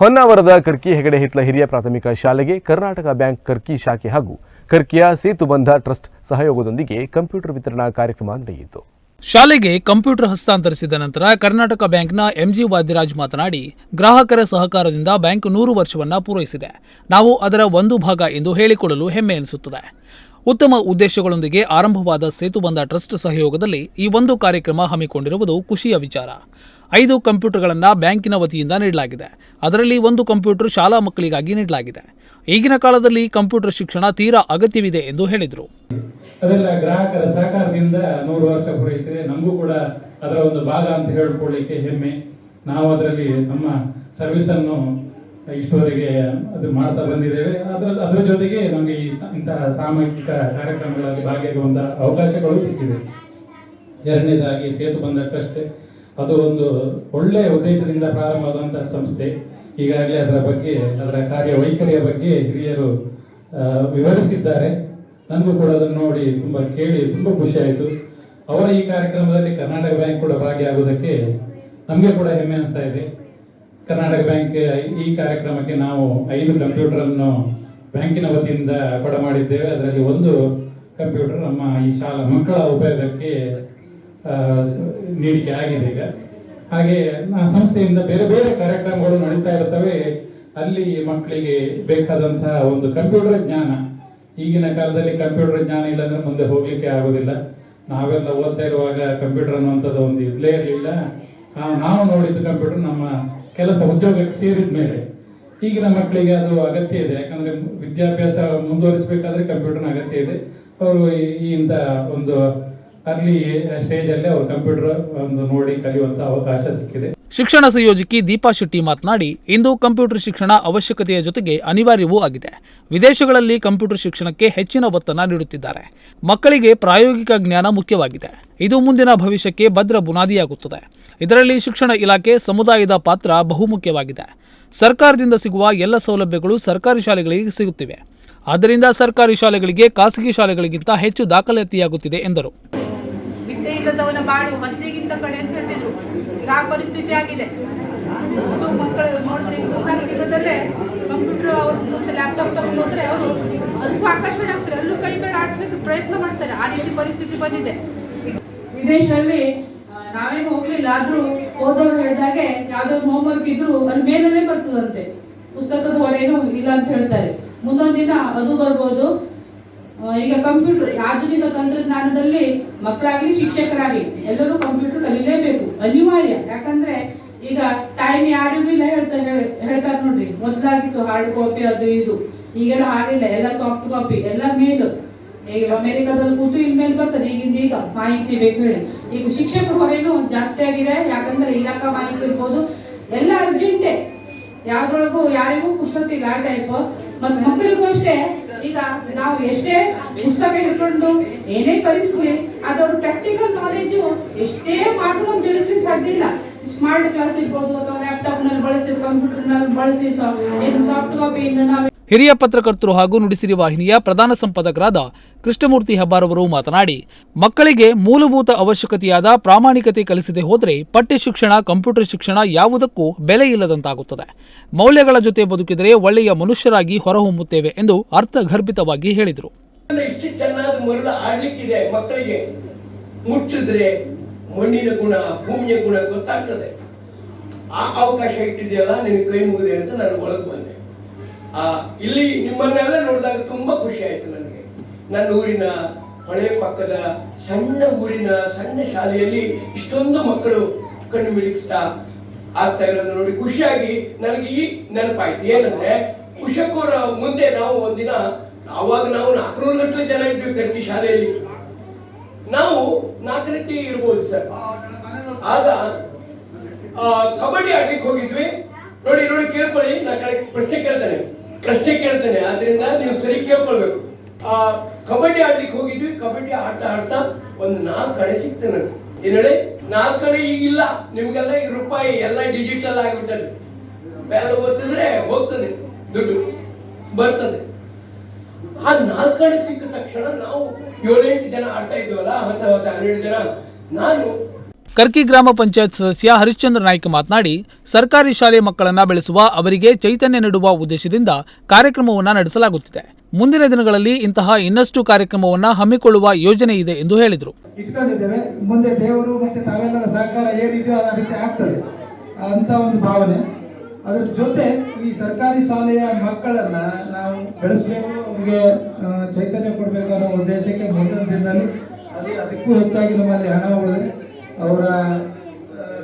ಹೊನ್ನಾವರದ ಕರ್ಕಿ ಹೆಗಡೆ ಹಿತ್ಲ ಹಿರಿಯ ಪ್ರಾಥಮಿಕ ಶಾಲೆಗೆ ಕರ್ನಾಟಕ ಬ್ಯಾಂಕ್ ಕರ್ಕಿ ಶಾಖೆ ಹಾಗೂ ಕರ್ಕಿಯ ಸೇತುಬಂಧ ಟ್ರಸ್ಟ್ ಸಹಯೋಗದೊಂದಿಗೆ ಕಂಪ್ಯೂಟರ್ ವಿತರಣಾ ಕಾರ್ಯಕ್ರಮ ನಡೆಯಿತು. ಶಾಲೆಗೆ ಕಂಪ್ಯೂಟರ್ ಹಸ್ತಾಂತರಿಸಿದ ನಂತರ ಕರ್ನಾಟಕ ಬ್ಯಾಂಕ್ನ ಎಂಜಿ ವಾದ್ಯರಾಜ್ ಮಾತನಾಡಿ, ಗ್ರಾಹಕರ ಸಹಕಾರದಿಂದ ಬ್ಯಾಂಕ್ 100 ವರ್ಷವನ್ನ ಪೂರೈಸಿದೆ. ನಾವು ಅದರ ಒಂದು ಭಾಗ ಎಂದು ಹೇಳಿಕೊಳ್ಳಲು ಹೆಮ್ಮೆ ಎನಿಸುತ್ತದೆ. ಉತ್ತಮ ಉದ್ದೇಶಗಳೊಂದಿಗೆ ಆರಂಭವಾದ ಸೇತುಬಂಧ ಟ್ರಸ್ಟ್ ಸಹಯೋಗದಲ್ಲಿ ಈ ಒಂದು ಕಾರ್ಯಕ್ರಮ ಹಮ್ಮಿಕೊಂಡಿರುವುದು ಖುಷಿಯ ವಿಚಾರ. 5 ಕಂಪ್ಯೂಟರ್ಗಳನ್ನು ಬ್ಯಾಂಕಿನ ವತಿಯಿಂದ ನೀಡಲಾಗಿದೆ. ಅದರಲ್ಲಿ 1 ಕಂಪ್ಯೂಟರ್ ಶಾಲಾ ಮಕ್ಕಳಿಗಾಗಿ ನೀಡಲಾಗಿದೆ. ಈಗಿನ ಕಾಲದಲ್ಲಿ ಕಂಪ್ಯೂಟರ್ ಶಿಕ್ಷಣ ತೀರಾ ಅಗತ್ಯವಿದೆ ಎಂದು ಹೇಳಿದರು. ಅದೆಲ್ಲ ಗ್ರಾಹಕರ ಸಹಕಾರದಿಂದ 100 ವರ್ಷ ಪೂರೈಸಿದೆ. ನಮಗೂ ಕೂಡ ಅದರ ಒಂದು ಭಾಗ ಅಂತ ಹೇಳಿಕೊಳ್ಳಿಕ್ಕೆ ಹೆಮ್ಮೆ. ನಾವು ಅದರಲ್ಲಿ ನಮ್ಮ ಸರ್ವಿಸ್ ಅನ್ನು ಇಷ್ಟವರೆಗೆ ಅದು ಮಾಡ್ತಾ ಬಂದಿದ್ದೇವೆ. ಅದರ ಜೊತೆಗೆ ನಮಗೆ ಇಂತಹ ಸಾಮೂಹಿಕ ಕಾರ್ಯಕ್ರಮಗಳಲ್ಲಿ ಭಾಗಿಯಾಗುವಂತ ಅವಕಾಶಗಳು ಸಿಕ್ಕಿದೆ. ಎರಡನೇದಾಗಿ ಸೇತುಬಂಧ ಟ್ರಸ್ಟ್ ಅದು ಒಂದು ಒಳ್ಳೆಯ ಉದ್ದೇಶದಿಂದ ಪ್ರಾರಂಭವಾದಂತಹ ಸಂಸ್ಥೆ. ಈಗಾಗಲೇ ಅದರ ಬಗ್ಗೆ, ಅದರ ಕಾರ್ಯವೈಖರಿಯ ಬಗ್ಗೆ ಹಿರಿಯರು ವಿವರಿಸಿದ್ದಾರೆ. ನನಗೂ ಕೂಡ ಅದನ್ನು ನೋಡಿ ಕೇಳಿ ತುಂಬಾ ಖುಷಿ ಆಯಿತು. ಅವರ ಈ ಕಾರ್ಯಕ್ರಮದಲ್ಲಿ ಕರ್ನಾಟಕ ಬ್ಯಾಂಕ್ ಕೂಡ ಭಾಗಿಯಾಗುವುದಕ್ಕೆ ನಮಗೆ ಕೂಡ ಹೆಮ್ಮೆ ಅನಿಸ್ತಾ ಇದೆ. ಕರ್ನಾಟಕ ಬ್ಯಾಂಕ್ ಈ ಕಾರ್ಯಕ್ರಮಕ್ಕೆ ನಾವು 5 ಕಂಪ್ಯೂಟರ್ ಅನ್ನು ಬ್ಯಾಂಕಿನ ವತಿಯಿಂದ ಕೊಡ ಮಾಡಿದ್ದೇವೆ. ಅದರಲ್ಲಿ 1 ಕಂಪ್ಯೂಟರ್ ನಮ್ಮ ಈ ಶಾಲಾ ಮಕ್ಕಳ ಉಪಯೋಗಕ್ಕೆ ನೀಡಿಕೆ ಆಗಿದೆ. ಈಗ ಹಾಗೆ ಸಂಸ್ಥೆಯಿಂದ ಬೇರೆ ಬೇರೆ ಕಾರ್ಯಕ್ರಮಗಳು ನಡೀತಾ ಇರ್ತವೆ. ಅಲ್ಲಿ ಮಕ್ಕಳಿಗೆ ಬೇಕಾದಂತಹ ಒಂದು ಕಂಪ್ಯೂಟರ್ ಜ್ಞಾನ, ಈಗಿನ ಕಾಲದಲ್ಲಿ ಕಂಪ್ಯೂಟರ್ ಜ್ಞಾನ ಇಲ್ಲಂದ್ರೆ ಮುಂದೆ ಹೋಗ್ಲಿಕ್ಕೆ ಆಗುದಿಲ್ಲ. ನಾವೆಲ್ಲ ಓದ್ತಾ ಇರುವಾಗ ಕಂಪ್ಯೂಟರ್ ಅನ್ನುವಂಥದ್ದು ಒಂದು ಇದ್ಲೇ ಇರಲಿಲ್ಲ. ನಾವು ನೋಡಿದ್ದು ಕಂಪ್ಯೂಟರ್ ನಮ್ಮ ಕೆಲಸ ಉದ್ಯೋಗಕ್ಕೆ ಸೇರಿದ ಮೇಲೆ. ಈಗಿನ ಮಕ್ಕಳಿಗೆ ಅದು ಅಗತ್ಯ ಇದೆ. ಯಾಕಂದ್ರೆ ವಿದ್ಯಾಭ್ಯಾಸ ಮುಂದುವರಿಸಬೇಕಾದ್ರೆ ಕಂಪ್ಯೂಟರ್ನ ಅಗತ್ಯ ಇದೆ. ಅವರು ಇಂಥ ಒಂದು ಅರ್ಲಿ ಸ್ಟೇಜ್ ಅಲ್ಲಿ ಅವರು ಕಂಪ್ಯೂಟರ್ ಒಂದು ನೋಡಿ ಕಲಿಯುವಂತ ಅವಕಾಶ ಸಿಕ್ಕಿದೆ. ಶಿಕ್ಷಣ ಸಂಯೋಜಕಿ ದೀಪಾ ಶೆಟ್ಟಿ ಮಾತನಾಡಿ, ಇಂದು ಕಂಪ್ಯೂಟರ್ ಶಿಕ್ಷಣ ಅವಶ್ಯಕತೆಯ ಜೊತೆಗೆ ಅನಿವಾರ್ಯವೂ ಆಗಿದೆ. ವಿದೇಶಗಳಲ್ಲಿ ಕಂಪ್ಯೂಟರ್ ಶಿಕ್ಷಣಕ್ಕೆ ಹೆಚ್ಚಿನ ಒತ್ತನ್ನು ನೀಡುತ್ತಿದ್ದಾರೆ. ಮಕ್ಕಳಿಗೆ ಪ್ರಾಯೋಗಿಕ ಜ್ಞಾನ ಮುಖ್ಯವಾಗಿದೆ. ಇದು ಮುಂದಿನ ಭವಿಷ್ಯಕ್ಕೆ ಭದ್ರ ಬುನಾದಿಯಾಗುತ್ತದೆ. ಇದರಲ್ಲಿ ಶಿಕ್ಷಣ ಇಲಾಖೆ ಸಮುದಾಯದ ಪಾತ್ರ ಬಹುಮುಖ್ಯವಾಗಿದೆ. ಸರ್ಕಾರದಿಂದ ಸಿಗುವ ಎಲ್ಲ ಸೌಲಭ್ಯಗಳು ಸರ್ಕಾರಿ ಶಾಲೆಗಳಿಗೆ ಸಿಗುತ್ತಿವೆ. ಆದ್ದರಿಂದ ಸರ್ಕಾರಿ ಶಾಲೆಗಳಿಗೆ ಖಾಸಗಿ ಶಾಲೆಗಳಿಗಿಂತ ಹೆಚ್ಚು ದಾಖಲಾತಿಯಾಗುತ್ತಿದೆ ಎಂದರು. ವಿದ್ಯೆ ಇಲ್ಲದವನ ಬಾಳು ಹಂದಿಗಿಂತ ಕಡೆ ಅಂತ ಹೇಳ್ತಿದ್ರು. ಈಗ ಆ ಪರಿಸ್ಥಿತಿ ಆಗಿದೆ. ಮಕ್ಕಳು ನೋಡಿದ್ರೆ ಇರೋದಲ್ಲೇ ಕಂಪ್ಯೂಟರ್ ಅವ್ರ ಲ್ಯಾಪ್ಟಾಪ್ ತಗೊಂಡು ಹೋದ್ರೆ ಅವರು ಅದಕ್ಕೂ ಆಕರ್ಷಣೆ ಆಗ್ತಾರೆ. ಅಲ್ಲೂ ಕೈ ಬೇಡ ಆಡಿಸ್ಲಿಕ್ಕೆ ಪ್ರಯತ್ನ ಮಾಡ್ತಾರೆ. ಆ ರೀತಿ ಪರಿಸ್ಥಿತಿ ಬಂದಿದೆ. ವಿದೇಶದಲ್ಲಿ ನಾವೇನು ಹೋಗ್ಲಿಲ್ಲ, ಆದ್ರೂ ಹೋದವ್ರು ಹೇಳಿದಾಗೆ ಯಾವ್ದಾದ್ರು ಹೋಮ್ವರ್ಕ್ ಇದ್ರು ಅಲ್ಲಿ ಮೇಲಲ್ಲೇ ಬರ್ತದಂತೆ. ಪುಸ್ತಕದ ಹೊರೇನು ಇಲ್ಲ ಅಂತ ಹೇಳ್ತಾರೆ. ಮುಂದೊಂದು ದಿನ ಅದು ಬರ್ಬೋದು. ಈಗ ಕಂಪ್ಯೂಟರ್ ಆಧುನಿಕ ತಂತ್ರಜ್ಞಾನದಲ್ಲಿ ಮಕ್ಕಳಾಗ್ಲಿ ಶಿಕ್ಷಕರಾಗ್ಲಿ ಎಲ್ಲರೂ ಕಂಪ್ಯೂಟರ್ ಕಲಿಲೇಬೇಕು, ಅನಿವಾರ್ಯ. ಯಾಕಂದ್ರೆ ಈಗ ಟೈಮ್ ಯಾರಿಗೂ ಇಲ್ಲ ಹೇಳ್ತಾರೆ ನೋಡ್ರಿ. ಮೊದಲಾಗಿತ್ತು ಹಾರ್ಡ್ ಕಾಪಿ ಅದು ಇದು, ಈಗೆಲ್ಲ ಹಾಗಿಲ್ಲ. ಎಲ್ಲ ಸಾಫ್ಟ್ ಕಾಪಿ, ಎಲ್ಲ ಮೇಲ್. ಈಗ ಅಮೆರಿಕಾದಲ್ಲಿ ಕೂತು ಇಲ್ಲಿ ಮೇಲ್ ಬರ್ತದೆ ಈಗ ಮಾಹಿತಿ ಬೇಕು ಹೇಳಿ. ಈಗ ಶಿಕ್ಷಕರ ಹೊರೇನು ಜಾಸ್ತಿ ಆಗಿದೆ. ಯಾಕಂದ್ರೆ ಇಲಾಖಾ ಮಾಹಿತಿ ಇರ್ಬೋದು, ಎಲ್ಲ ಅರ್ಜೆಂಟೇ. ಯಾವ್ದ್ರೊಳಗೂ ಯಾರಿಗೂ ಪುಸ್ತಕ ಆ ಟೈಪ್. ಮತ್ತು ಮಕ್ಕಳಿಗೂ ಅಷ್ಟೇ. ಈಗ ನಾವು ಎಷ್ಟೇ ಪುಸ್ತಕ ಹಿಡ್ಕೊಂಡು ಏನೇ ಕಲಿಸ್ಲಿ, ಅದರ ಪ್ರಾಕ್ಟಿಕಲ್ ನಾಲೆಜು ಎಷ್ಟೇ ಮಾಡಿದ್ರು ನಮ್ಗೆ ತಿಳಿಸ್ಲಿಕ್ಕೆ ಸಾಧ್ಯ ಇಲ್ಲ. ಸ್ಮಾರ್ಟ್ ಕ್ಲಾಸ್ ಇರ್ಬೋದು ಅಥವಾ ಲ್ಯಾಪ್ಟಾಪ್ ನಲ್ಲಿ ಬಳಸಿ, ಕಂಪ್ಯೂಟರ್ ನಲ್ಲಿ ಬಳಸಿ, ಏನು ಸಾಫ್ಟ್ ಕಾಪಿಯಿಂದ ನಾವು. ಹಿರಿಯ ಪತ್ರಕರ್ತರು ಹಾಗೂ ನುಡಿಸಿರಿ ವಾಹಿನಿಯ ಪ್ರಧಾನ ಸಂಪಾದಕರಾದ ಕೃಷ್ಣಮೂರ್ತಿ ಹೆಬ್ಬಾರವರು ಮಾತನಾಡಿ, ಮಕ್ಕಳಿಗೆ ಮೂಲಭೂತ ಅವಶ್ಯಕತೆಯಾದ ಪ್ರಾಮಾಣಿಕತೆ ಕಲಿಸದೆ ಹೋದರೆ ಪಠ್ಯ ಶಿಕ್ಷಣ, ಕಂಪ್ಯೂಟರ್ ಶಿಕ್ಷಣ ಯಾವುದಕ್ಕೂ ಬೆಲೆ ಇಲ್ಲದಂತಾಗುತ್ತದೆ. ಮೌಲ್ಯಗಳ ಜೊತೆ ಬದುಕಿದರೆ ಒಳ್ಳೆಯ ಮನುಷ್ಯರಾಗಿ ಹೊರಹೊಮ್ಮುತ್ತೇವೆ ಎಂದು ಅರ್ಥಗರ್ಭಿತವಾಗಿ ಹೇಳಿದರು. ಇಷ್ಟು ಚೆನ್ನಾದ ಮರಳು ಆಡ್ಲಿಕ್ಕಿದೆ. ಮಕ್ಕಳಿಗೆ ಮುಟ್ಟಿದ್ರೆ ಮಣ್ಣಿನ ಗುಣ, ಭೂಮಿಯ ಗುಣ ಗೊತ್ತಾಗ್ತದೆ. ಆ ಅವಕಾಶ ಇಟ್ಟಿದೆಯಲ್ಲ, ನಿನಗೆ ಕೈ ಮುಗಿದೆ ಅಂತ ನಾನು ಒಳಗೆ ಬಂದೆ. ಇಲ್ಲಿ ನಿಮ್ಮನ್ನೆಲ್ಲ ನೋಡಿದಾಗ ತುಂಬಾ ಖುಷಿ ಆಯ್ತು ನನಗೆ. ನನ್ನ ಊರಿನ ಹಳೆ ಪಕ್ಕದ ಸಣ್ಣ ಊರಿನ ಸಣ್ಣ ಶಾಲೆಯಲ್ಲಿ ಇಷ್ಟೊಂದು ಮಕ್ಕಳು ಕಣ್ಣು ಮಿಳಿಸ್ತಾ ಆಗ್ತಾ ಇರೋದು ನೋಡಿ ಖುಷಿಯಾಗಿ ನನಗೆ ಈ ನೆನಪಾಯ್ತು. ಏನಂದ್ರೆ ಕುಶಕ್ಕೂರ ಮುಂದೆ ನಾವು ಒಂದಿನ, ಆವಾಗ ನಾವು 400 ಗಟ್ಟಲೆ ಜನ ಇದ್ವಿ ಕರ್ಕಿ ಶಾಲೆಯಲ್ಲಿ. ನಾವು 4ನೇ ಇರ್ಬೋದು ಸರ್. ಆಗ ಕಬಡ್ಡಿ ಆಡ್ಲಿಕ್ಕೆ ಹೋಗಿದ್ವಿ. ನೋಡಿ ಕೇಳ್ಕೊಳ್ಳಿ, ನಾನು ಪ್ರಶ್ನೆ ಕೇಳ್ತೇನೆ, ಆದ್ರಿಂದ ನೀವು ಸರಿ ಕೇಳ್ಕೊಳ್ಬೇಕು. ಕಬಡ್ಡಿ ಆಡ್ಲಿಕ್ಕೆ ಹೋಗಿದ್ವಿ. ಕಬಡ್ಡಿ ಆಡ್ತಾ ಒಂದು 4 ಕಡೆ ಸಿಕ್ತು ನನಗೆ. ಏನ್ ಹೇಳಿ, 4 ಕಡೆ ಈಗಿಲ್ಲ. ನಿಮ್ಗೆಲ್ಲ ಈ ರೂಪಾಯಿ ಎಲ್ಲ ಡಿಜಿಟಲ್ ಆಗಿಬಿಟ್ಟದೆ. ಬೇರೆ ಓದಿದ್ರೆ ಹೋಗ್ತದೆ, ದುಡ್ಡು ಬರ್ತದೆ. ಆ 4 ಕಡೆ ಸಿಕ್ಕ ತಕ್ಷಣ ನಾವು 7-8 ಜನ ಆಡ್ತಾ ಇದ್ವಲ್ಲ, 10-12 ಜನ. ನಾನು ಕರ್ಕಿ ಗ್ರಾಮ ಪಂಚಾಯತ್ ಸದಸ್ಯ ಹರಿಶ್ಚಂದ್ರ ನಾಯ್ಕ ಮಾತನಾಡಿ, ಸರ್ಕಾರಿ ಶಾಲೆ ಮಕ್ಕಳನ್ನ ಬೆಳೆಸುವ, ಅವರಿಗೆ ಚೈತನ್ಯ ನೀಡುವ ಉದ್ದೇಶದಿಂದ ಕಾರ್ಯಕ್ರಮವನ್ನು ನಡೆಸಲಾಗುತ್ತಿದೆ. ಮುಂದಿನ ದಿನಗಳಲ್ಲಿ ಇಂತಹ ಇನ್ನಷ್ಟು ಕಾರ್ಯಕ್ರಮವನ್ನ ಹಮ್ಮಿಕೊಳ್ಳುವ ಯೋಜನೆ ಇದೆ ಎಂದು ಹೇಳಿದರು. ಇಟ್ಕೊಂಡಿದ್ದೇವೆ. ಮುಂದೆ ದೇವರು ಮತ್ತೆ ತಾವೆಲ್ಲರ ಸಹಕಾರ ಏನಿದೆಯೋ ಆ ರೀತಿ ಆಗ್ತದೆ ಅಂತ ಒಂದು ಭಾವನೆ. ಅದ್ರ ಜೊತೆ ಈ ಸರ್ಕಾರಿ ಶಾಲೆಯ ಮಕ್ಕಳನ್ನ ನಾವು ಬೆಳೆಸಬೇಕು, ಅವರಿಗೆ ಚೈತನ್ಯ ಕೊಡಬೇಕು ಅನ್ನೋ ಉದ್ದೇಶಕ್ಕೆ ಮುಂದಿನ ದಿನದಲ್ಲಿ ಅದಕ್ಕೂ ಹೆಚ್ಚಾಗಿ ನಮ್ಮಲ್ಲಿ ಹಣ ಉಳಿದ್ರೆ ಅವರ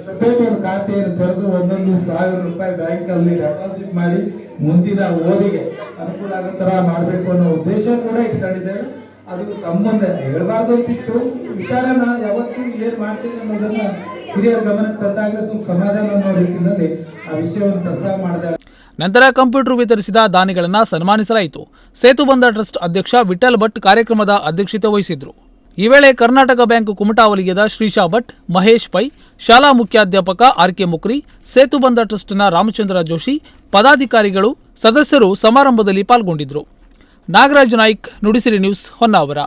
ಸಪರೇಟ್ ಒಂದು ಖಾತೆಯನ್ನು ತೆರೆದು 1,000 ರೂಪಾಯಿ ಬ್ಯಾಂಕಲ್ಲಿ ಡೆಪಾಸಿಟ್ ಮಾಡಿ ಮುಂದಿನ ಓದಿಗೆ ಅನುಕೂಲ ಆಗೋ ಥರ ಮಾಡಬೇಕು ಅನ್ನೋ ಉದ್ದೇಶ ಕೂಡ ಇಟ್ಕೊಂಡಿದ್ದೇವೆ. ಅದು ತಮ್ಮಂದೆ ಹೇಳಬಾರ್ದು ಅಂತಿತ್ತು. ವಿಚಾರನ ಯಾವತ್ತೂ ಏನು ಮಾಡ್ತೀನಿ ಅನ್ನೋದನ್ನ ಹಿರಿಯರ ಗಮನಕ್ಕೆ ತಂದಾಗ ಸ್ವಲ್ಪ ಸಮಾಧಾನ ಅನ್ನೋ ರೀತಿಯಲ್ಲಿ ಆ ವಿಷಯವನ್ನು ಪ್ರಸ್ತಾವ ಮಾಡಿದೆ. ನಂತರ ಕಂಪ್ಯೂಟರ್ ವಿತರಿಸಿದ ದಾನಿಗಳನ್ನು ಸನ್ಮಾನಿಸಲಾಯಿತು. ಸೇತುಬಂಧ ಟ್ರಸ್ಟ್ ಅಧ್ಯಕ್ಷ ವಿಠಲ್ ಭಟ್ ಕಾರ್ಯಕ್ರಮದ ಅಧ್ಯಕ್ಷತೆ ವಹಿಸಿದ್ರು. ಈ ವೇಳೆ ಕರ್ನಾಟಕ ಬ್ಯಾಂಕ್ ಕುಮಟಾ ವಲಯದ ಶ್ರೀಶಾ ಭಟ್, ಮಹೇಶ್ ಪೈ, ಶಾಲಾ ಮುಖ್ಯಾಧ್ಯಾಪಕ ಆರ್.ಕೆ. ಮುಕ್ರಿ, ಸೇತುಬಂಧ ಟ್ರಸ್ಟ್ನ ರಾಮಚಂದ್ರ ಜೋಶಿ, ಪದಾಧಿಕಾರಿಗಳು, ಸದಸ್ಯರು ಸಮಾರಂಭದಲ್ಲಿ ಪಾಲ್ಗೊಂಡಿದ್ದರು. ನಾಗರಾಜ್ ನಾಯ್ಕ್, ನುಡಿಸಿರಿ ನ್ಯೂಸ್, ಹೊನ್ನಾವರ.